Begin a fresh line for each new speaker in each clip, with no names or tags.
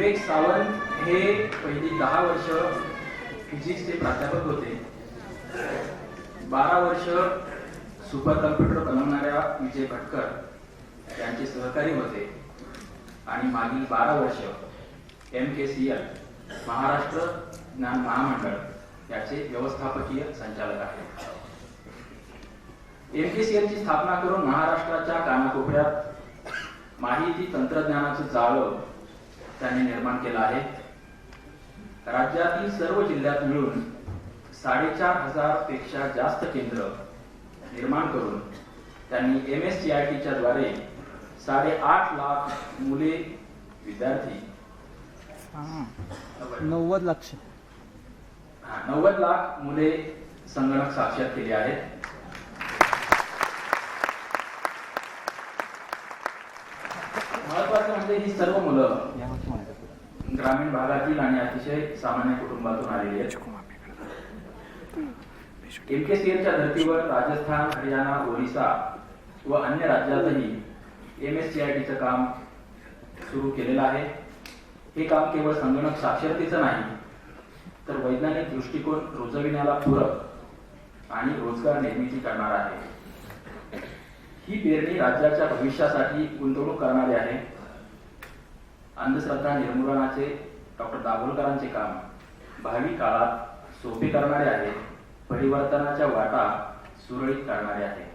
विवेक सावंत हे पहिली 10 वर्ष फिजिक्सचे प्राध्यापक होते. 12 वर्ष सुपर कम्प्युटर बनवणाऱ्या विजय भटकर यांचे सहकारी होते आणि मागील 12 वर्ष MKCL महाराष्ट्र ज्ञान महामंडळ याचे व्यवस्थापकीय संचालक आहेत. MKCL ची स्थापना करून महाराष्ट्राच्या कानाकोपऱ्यात माहिती तंत्रज्ञानाचं जाळं त्यांनी निर्माण केलं आहे. राज्यातील सर्व जिल्ह्यात मिळून 4,500 पेक्षा जास्त केंद्र निर्माण करून त्यांनी MSCIT च्या द्वारे 8.5 लाख मुले विद्यार्थी 90 लाख मुले संगणक साक्षर केले आहेत. महत्वाचं म्हणजे ही सर्व मुलं ग्रामीण भागातील आणि अतिशय सामान्य कुटुंबातून आलेली आहेत. MKCLच्या धर्तीवर राजस्थान, हरियाणा, ओरिसा व अन्य राज्यातही MSCITचं काम सुरू केलेलं आहे. हे काम केवळ संगणक साक्षरतेचं नाही तर वैज्ञानिक दृष्टिकोन रुजविण्याला पूरक आणि रोजगार निर्मिती करणार आहे. ही पेरणी राज्याच्या भविष्यासाठी गुंतवणूक करणारी आहे. अंधश्रद्धा निर्मूलनाचे डॉक्टर दाभोलकरांचे काम भावी काळात सोपे करणारे आहे. परिवर्तनाच्या वाटा सुरळीत करणारे आहे.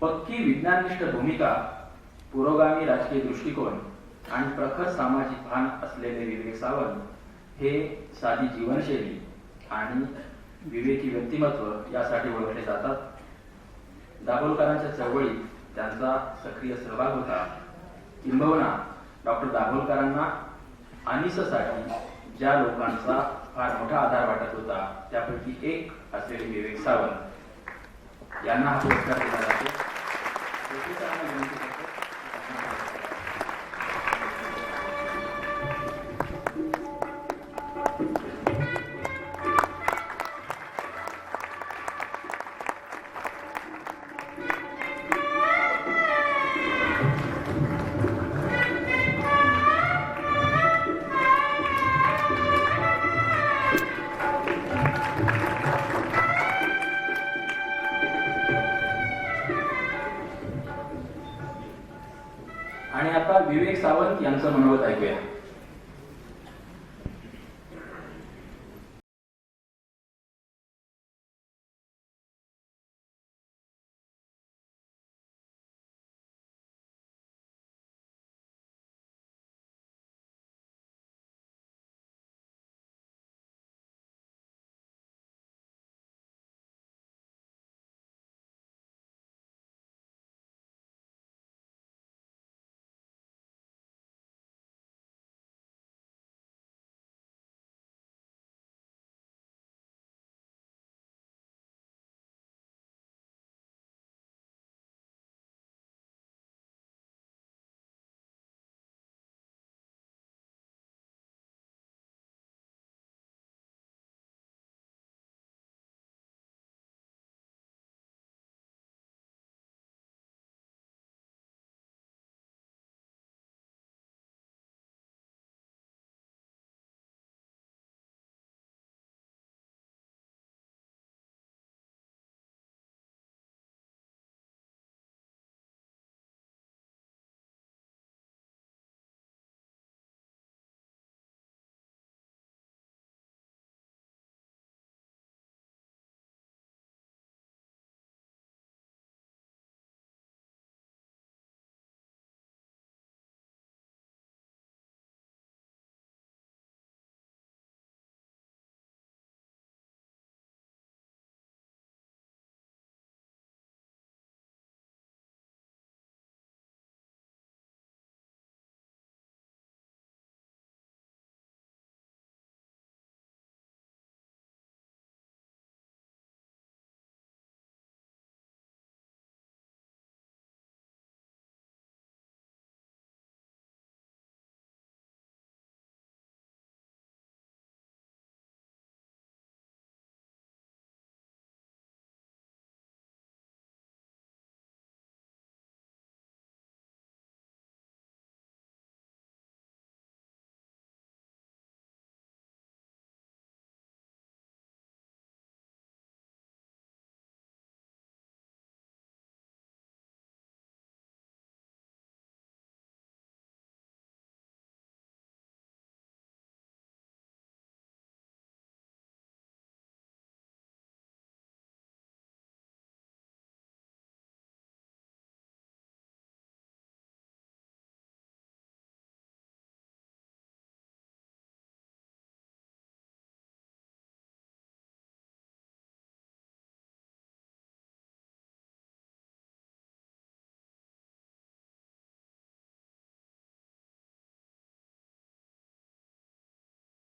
पक्की विज्ञाननिष्ठ भूमिका, पुरोगामी राजकीय दृष्टिकोन आणि प्रखर सामाजिक भान असलेले विवेक सावंत हे साधी जीवनशैली आणि विवेकी व्यक्तिमत्व यासाठी ओळखले जातात. दाभोलकरांच्या चळवळीत त्यांचा सक्रिय सहभाग होता. किंबहुना डॉक्टर दाभोलकरांना अनिससाठी ज्या लोकांचा फार मोठा आधार वाटत होता त्यापैकी एक असलेले विवेक सावंत यांना हा पुरस्कार दिला जातो. आणि आता विवेक सावंत यांचं मनोगत ऐकूया.